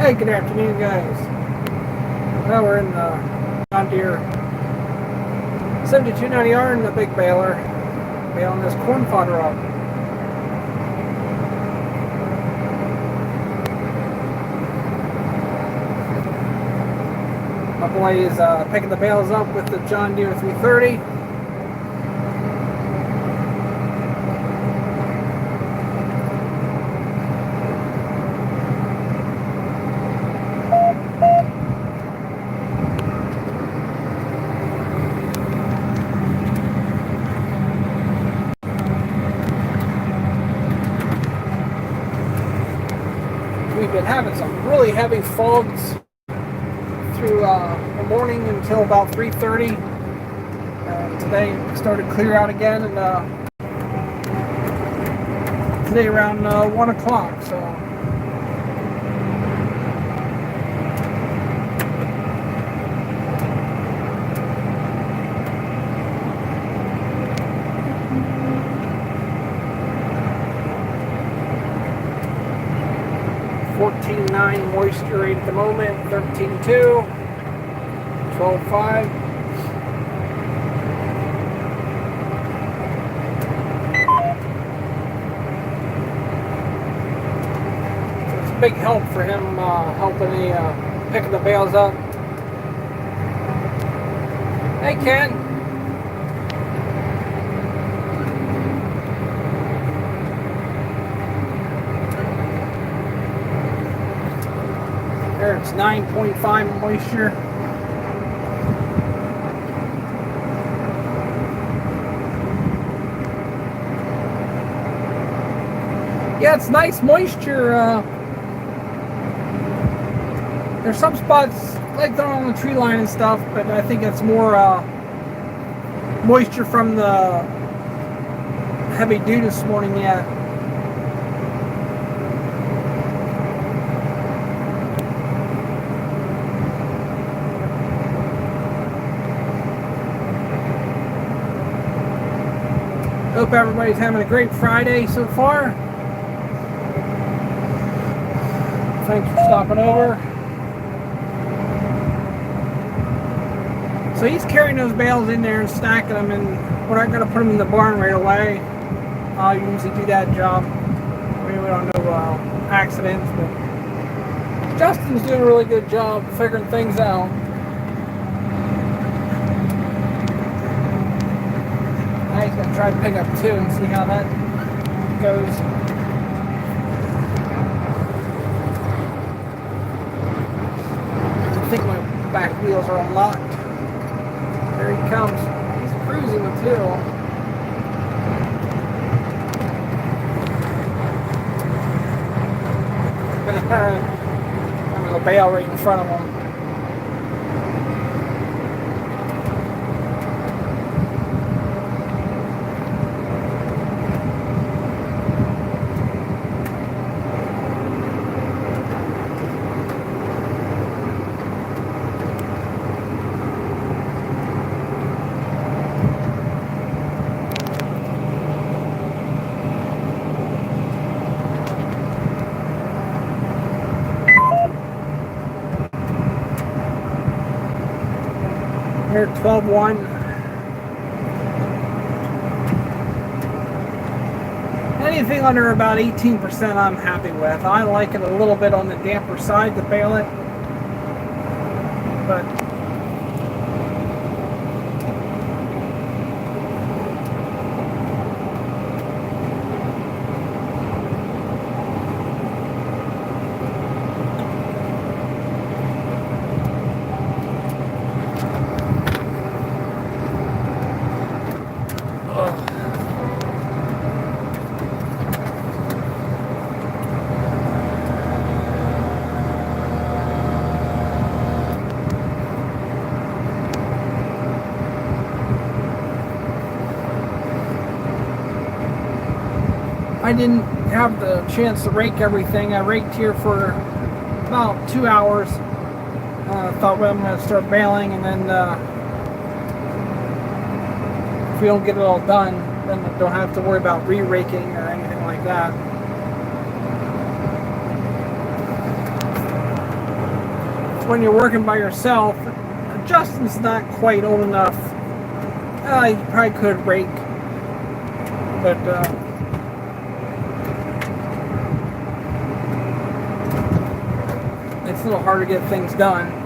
Hey, good afternoon, guys. Well, we're in the John Deere 7290R in the big baler, baling this corn fodder up. My boy is picking the bales up with the John Deere 330. We've been having some really heavy fogs through the morning until about 3:30. Today it started to clear out again, and today around 1 o'clock. So (14.9) moisture rate at the moment, 13.2, 12.5. So it's a big help for him, helping me picking the bales up. Hey, Ken. There, it's 9.5 moisture. Yeah, it's nice moisture. There's some spots like they're on the tree line and stuff, but I think it's more moisture from the heavy dew this morning. Yeah. Hope everybody's having a great Friday so far. Thanks for stopping over. So he's carrying those bales in there and stacking them, and we're not going to put them in the barn right away. I usually do that job. We don't know accidents, but Justin's doing a really good job figuring things out. He's going to try to pick up two and see how that goes. I think my back wheels are unlocked. There he comes. He's cruising with two. I'm going to bale right in front of him. Here, 12.1. Anything under about 18% I'm happy with. I like it a little bit on the damper side to bale it, but I didn't have the chance to rake everything. I raked here for about 2 hours. Thought, well, I'm going to start baling, and then if we don't get it all done, then we don't have to worry about re-raking or anything like that. when you're working by yourself. Justin's not quite old enough. He probably could rake, but it's a little hard to get things done.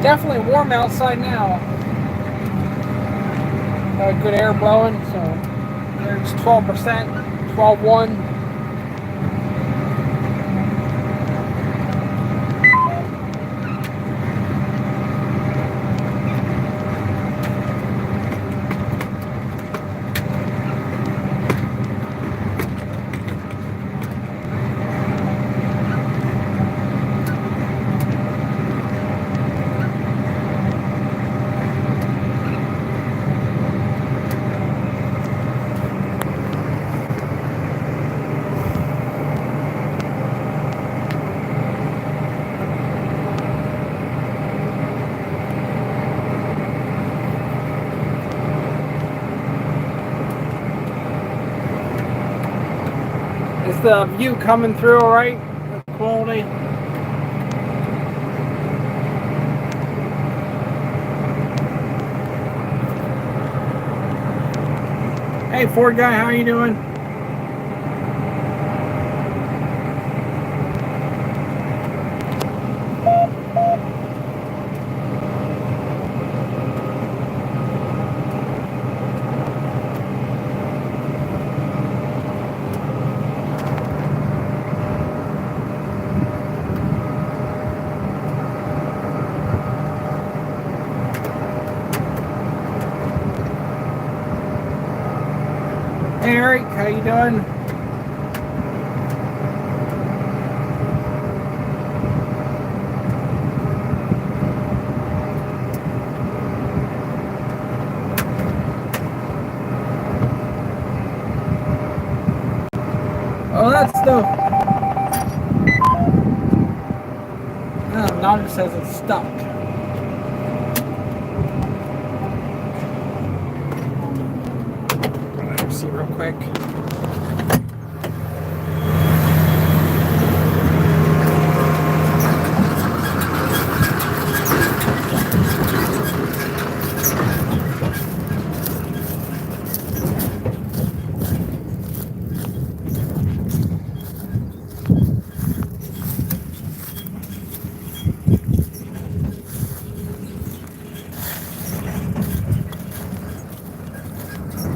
Definitely warm outside now. Got good air blowing, so there's 12%, 12.1. Is the view coming through all right? The quality? Hey Ford guy, how you doing? Hey Eric, how you doing? Oh, that's the... Oh, now it says it's stuck. Let's see real quick.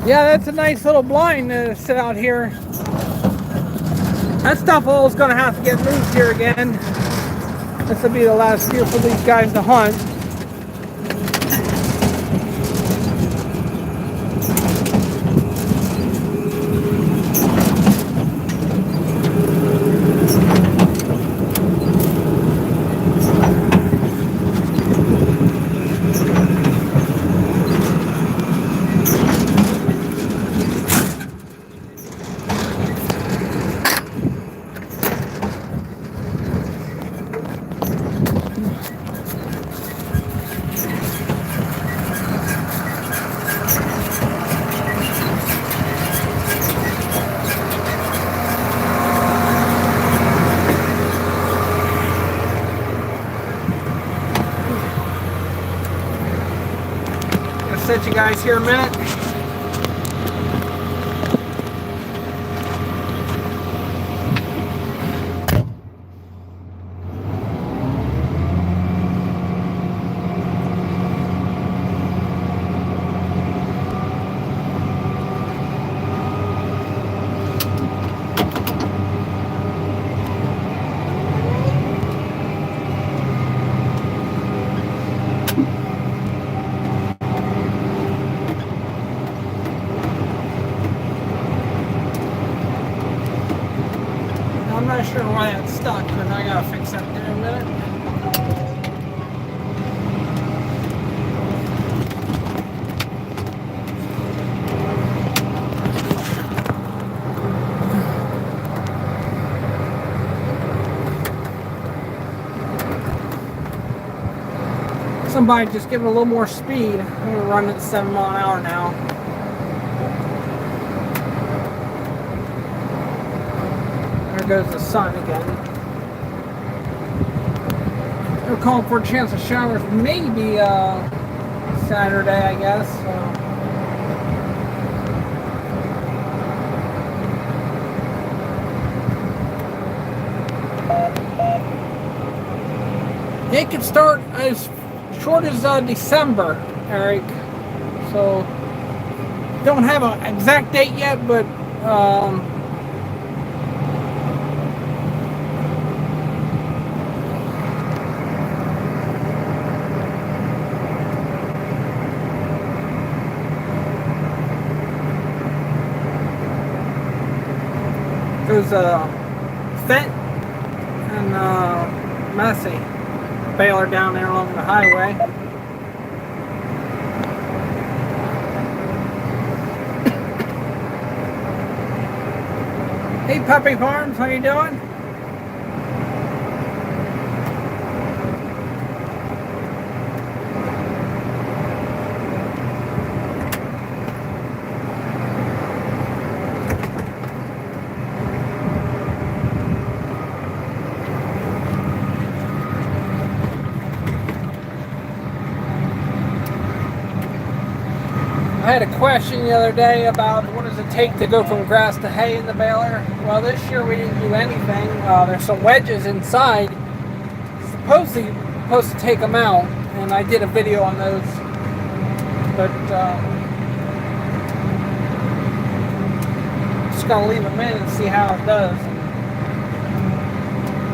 Yeah, that's a nice little blind to sit out here. That stuff all is going to have to get moved here again. This will be the last year for these guys to hunt. Set you guys here a minute. sure why that's stuck, but I gotta fix that there in a minute. Somebody just give it a little more speed. I'm gonna run at 7 mile an hour now. There goes the sun again. They're calling for a chance of showers maybe Saturday, I guess. It could start as short as December, Eric. So don't have an exact date yet, but there's Fent and Massey baler down there along the highway. Hey Puppy Farms, how you doing? I had a question the other day about what does it take to go from grass to hay in the baler. Well, this year we didn't do anything. There's some wedges inside. Supposedly supposed to take them out, and I did a video on those. But just gonna leave them in and see how it does.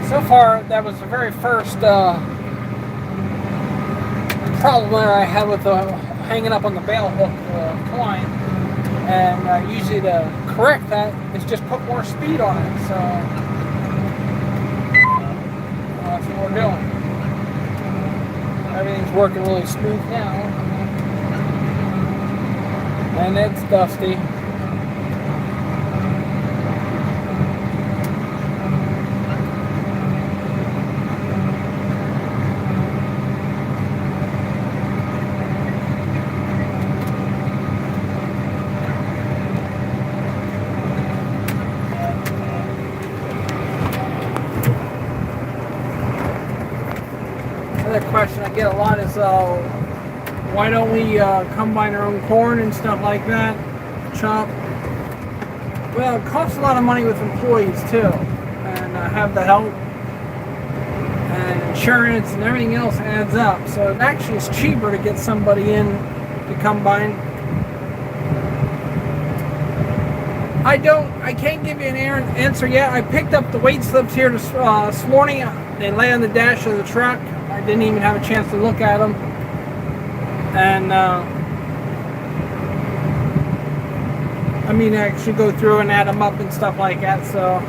So far, that was the very first problem that I had with hanging up on the bale hook twine, and usually to correct that is just put more speed on it, so that's what we're doing. Everything's working really smooth now, and it's dusty. Question I get a lot is why don't we combine our own corn and stuff like that, chop. Well, it costs a lot of money with employees too, and have the help and insurance and everything else adds up, so it actually is cheaper to get somebody in to combine. I can't give you an answer yet. I picked up the weight slips here this morning. They lay on the dash of the truck. I didn't even have a chance to look at them, and I mean, I actually go through and add them up and stuff like that. So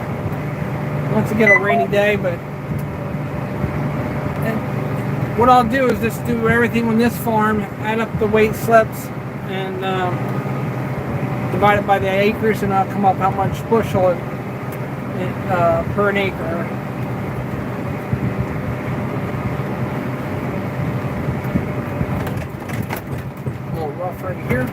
once again, a rainy day, but what I'll do is just do everything on this farm, add up the weight slips, and divide it by the acres, and I'll come up how much bushel per an acre. Rough right here.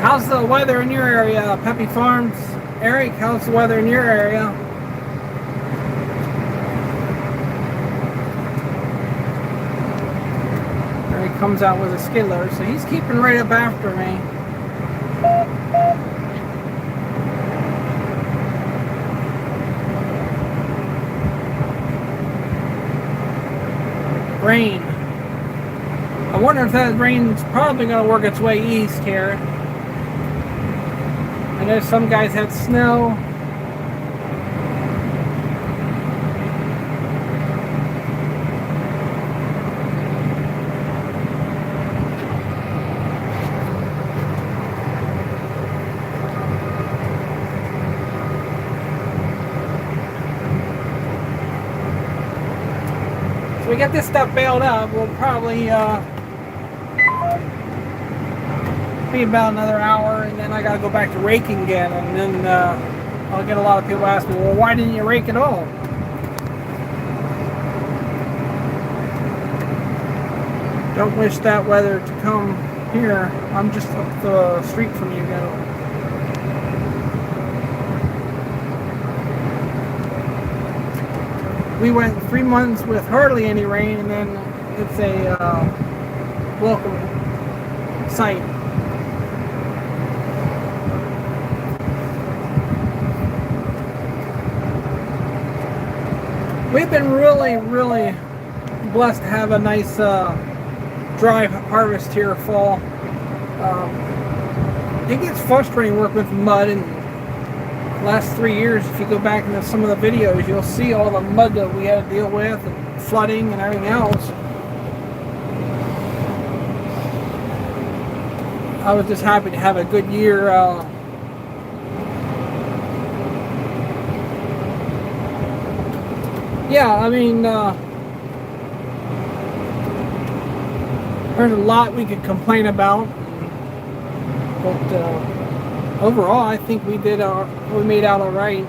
How's the weather in your area, Peppy Farms? Eric, how's the weather in your area? There he comes out with a skid loader, so he's keeping right up after me. Rain. wonder if that rain's probably going to work its way east here. I know some guys had snow. So we get this stuff baled up. We'll probably be about another hour, and then I gotta go back to raking again, and then I'll get a lot of people ask me, well, why didn't you rake at all? Don't wish that weather to come here. I'm just up the street from you guys. We went 3 months with hardly any rain, and then it's a welcome sight. We've been really blessed to have a nice dry harvest here fall. It gets frustrating working with mud, and the last 3 years, if you go back into some of the videos, you'll see all the mud that we had to deal with, and flooding and everything else. I was just happy to have a good year. Yeah, I mean, there's a lot we could complain about, but overall, I think we made out all right.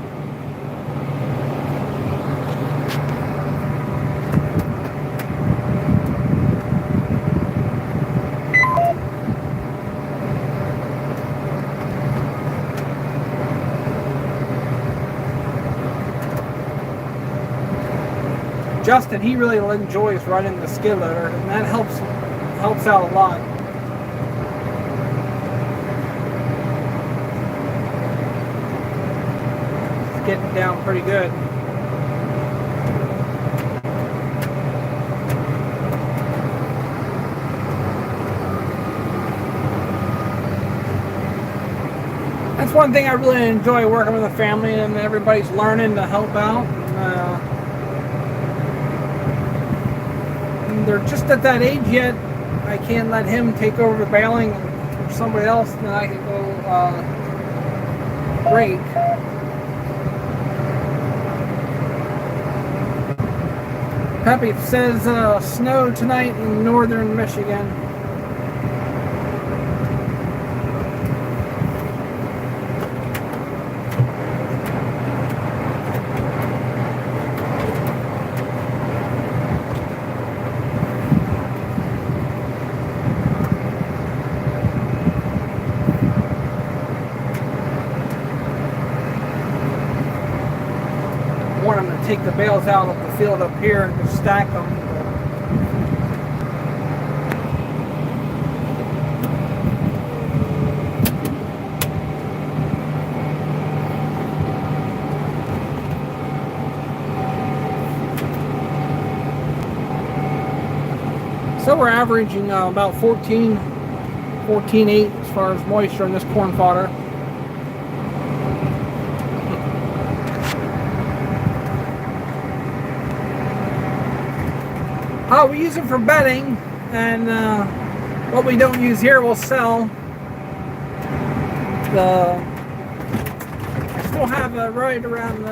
Justin, he really enjoys running the skid loader, and that helps out a lot. It's getting down pretty good. That's one thing I really enjoy, working with a family, and everybody's learning to help out. They're just at that age yet. I can't let him take over the baling or somebody else, and then I can go rake. Peppy says snow tonight in northern Michigan. Want them to take the bales out of the field up here and just stack them. So we're averaging about 14.8 as far as moisture in this corn fodder. We use it for bedding, and what we don't use here we'll sell. I still have right around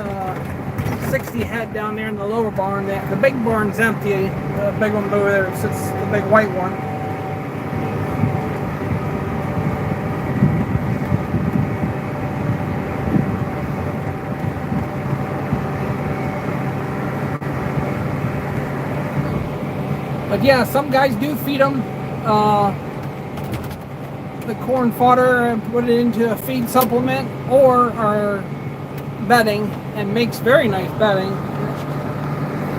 60 head down there in the lower barn. The big barn's empty. The big one over there sits, the big white one. But yeah, some guys do feed them the corn fodder and put it into a feed supplement, or are bedding, and makes very nice bedding.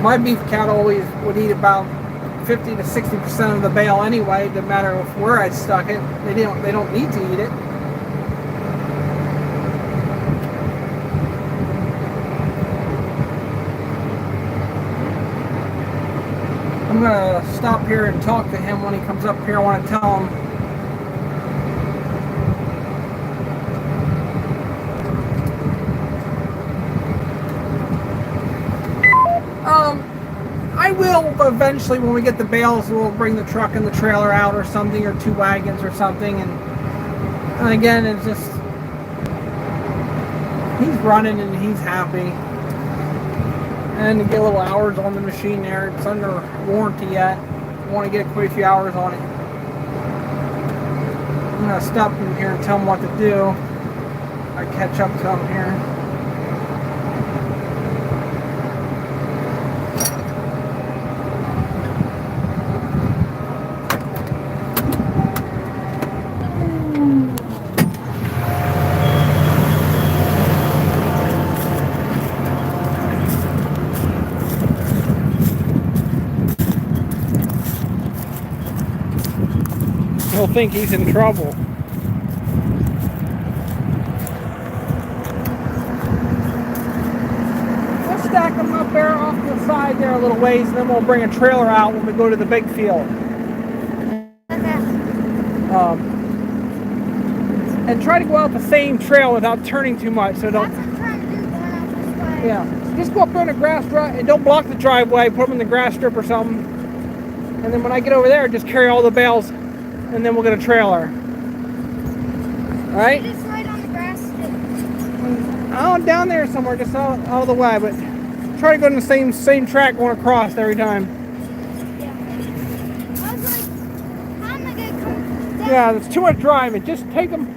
My beef cattle always would eat about 50 to 60% of the bale anyway, no matter where I stuck it. They don't need to eat it. I'm gonna stop here and talk to him when he comes up here. I want to tell him. I will eventually, when we get the bales, we'll bring the truck and the trailer out or something, or 2 wagons or something. And again, it's just, he's running and he's happy. And to get a little hours on the machine there. It's under warranty yet. I want to get quite a few hours on it. I'm going to stop him here and tell him what to do. I catch up to him here. He'll think he's in trouble. Let's stack them up there off the side there a little ways, and then we'll bring a trailer out when we go to the big field. Okay. And try to go out the same trail without turning too much, so don't. That's what I'm trying to do, going out this way. Yeah, just go up there in the grass strip and don't block the driveway. Put them in the grass strip or something. And then when I get over there, just carry all the bales. And then we'll get a trailer. Alright? Just right on the grass strip. Oh, down there somewhere, just out of the way, but try to go in the same track going across every time. Yeah. I was like, how am I going to come down? Yeah, it's too much driving. Just take them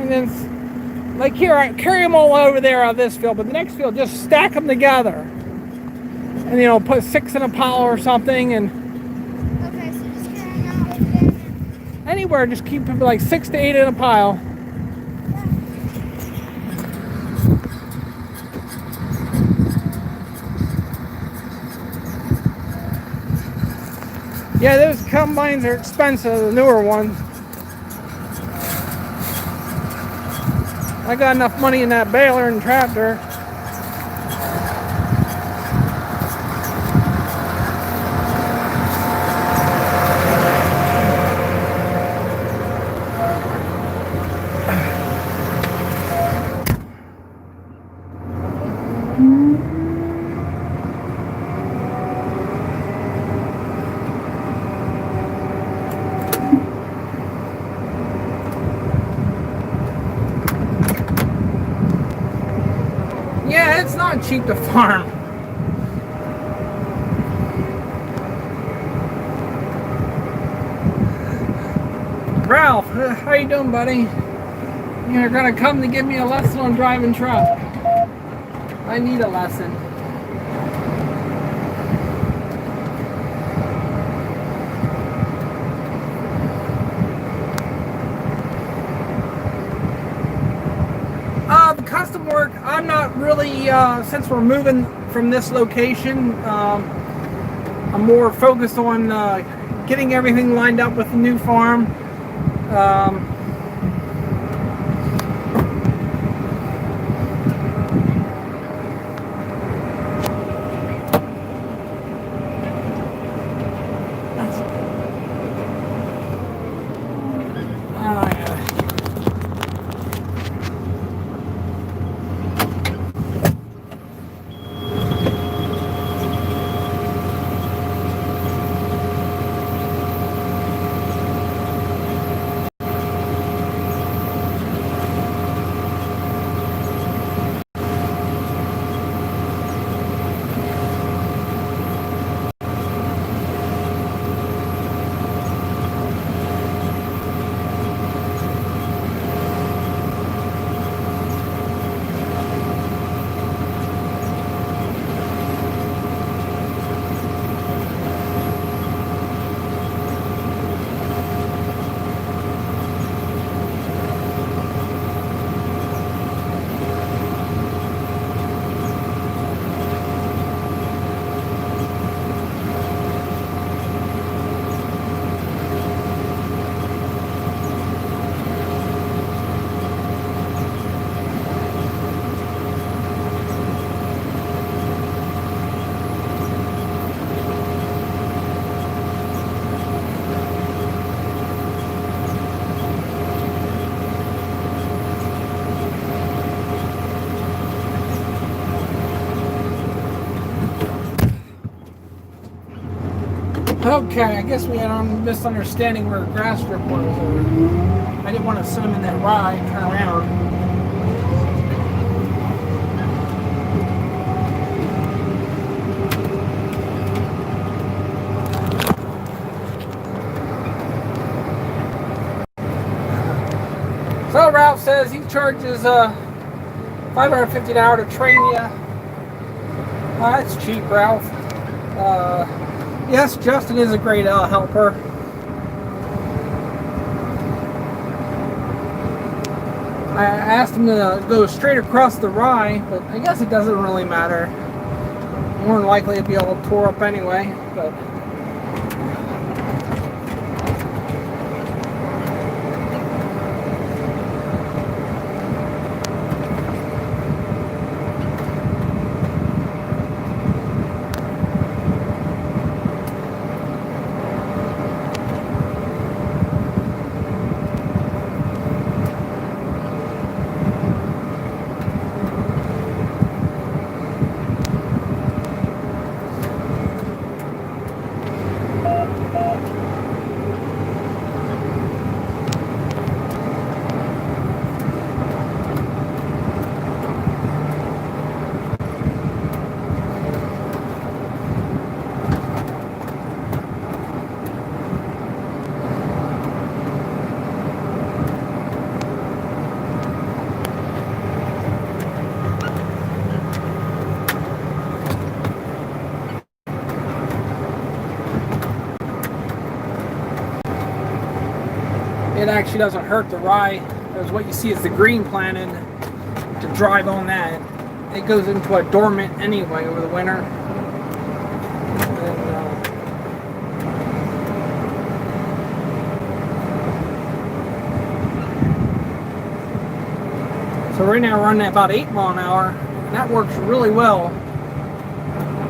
and then, like here, I carry them all over there out of this field, but the next field, just stack them together. And, put 6 in a pile or something, and Okay, so just carry them out over there. anywhere, just keep like 6 to 8 in a pile. Yeah, those combines are expensive, the newer ones. I got enough money in that baler and tractor. Yeah, it's not cheap to farm. Ralph, how you doing, buddy? You're gonna come to give me a lesson on driving truck. I need a lesson. Custom work, I'm not really, since we're moving from this location, I'm more focused on getting everything lined up with the new farm. Okay, I guess we had a misunderstanding where grass strip was. Or I didn't want to send him in that rye, turn around. So Ralph says he charges $550 an hour to train you. That's cheap, Ralph. Yes, Justin is a great helper. I asked him to go straight across the rye, but I guess it doesn't really matter. More than likely it'd be all tore up anyway, but it actually doesn't hurt the rye, because what you see is the green planted to drive on that. It goes into a dormant anyway over the winter. So right now we're running at about 8 miles an hour, and that works really well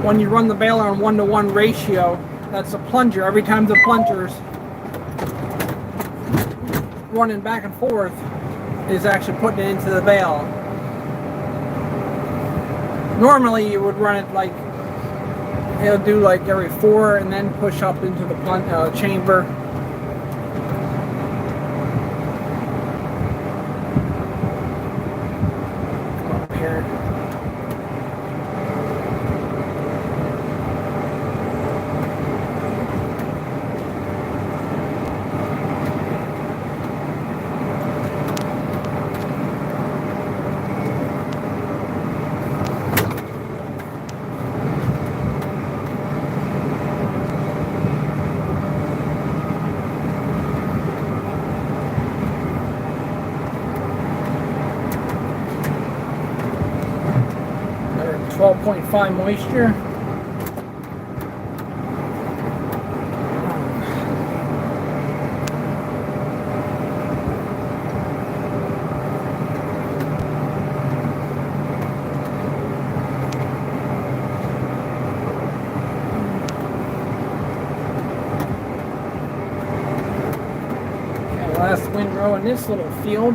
when you run the baler on 1-to-1 ratio. That's a plunger. Every time the plunger's running back and forth is actually putting it into the bale. Normally you would run it like, it'll do like every 4 and then push up into the chamber. Up here. They're at 12.5 moisture. Last windrow in this little field.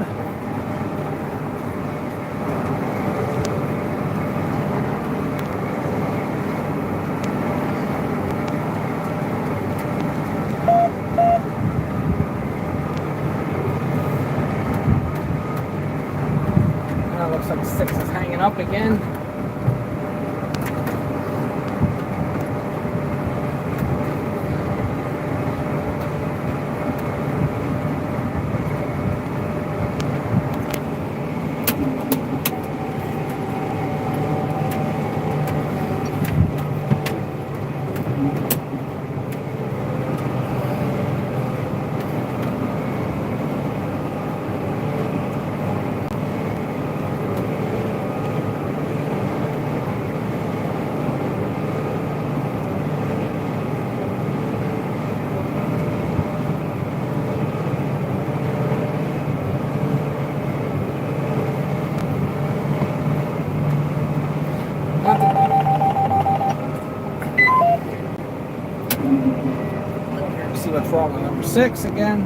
Now it looks like 6 is hanging up again. See what's wrong with number 6 again.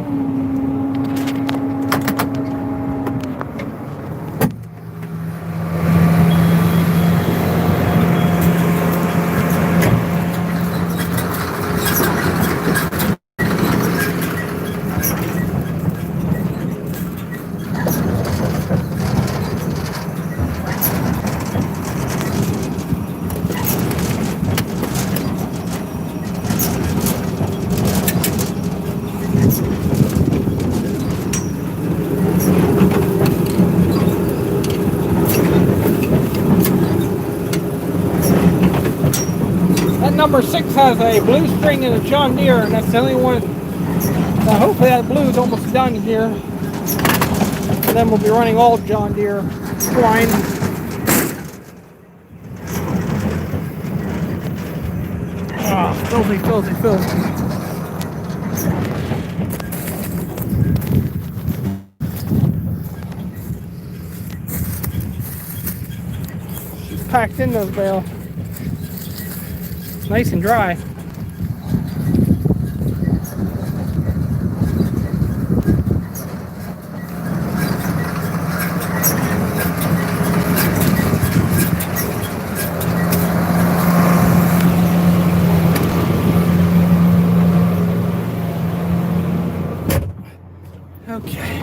number 6 has a blue string and a John Deere, and that's the only one. Hopefully that blue is almost done here. And then we'll be running all John Deere twine. Ah, filthy, filthy, filthy. Packed in those bales. Nice and dry. Okay.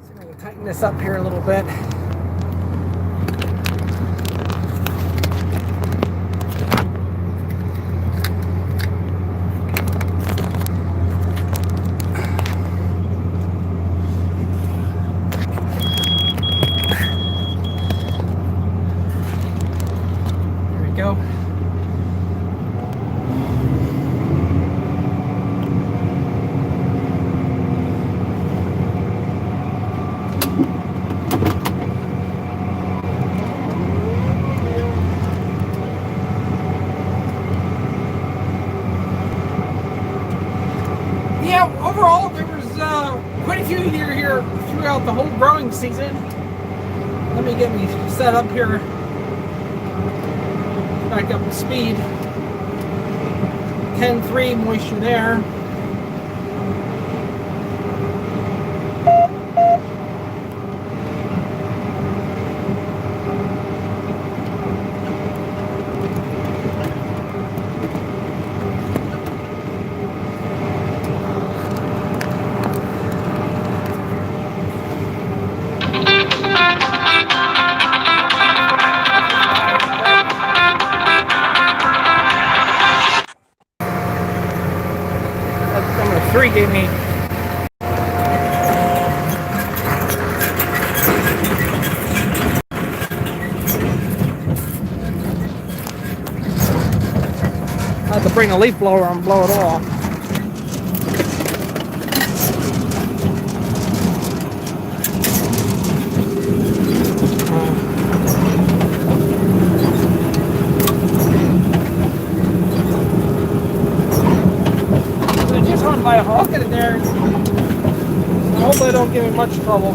See if I can tighten this up here a little bit. Go. Yeah, overall there was quite a few here throughout the whole growing season. Let me get me set up here. Back up to speed. 10.3 moisture there. Number 3 gave me I have to bring a leaf blower and blow it off. I just want to buy a hook in there. I hope they don't give me much trouble.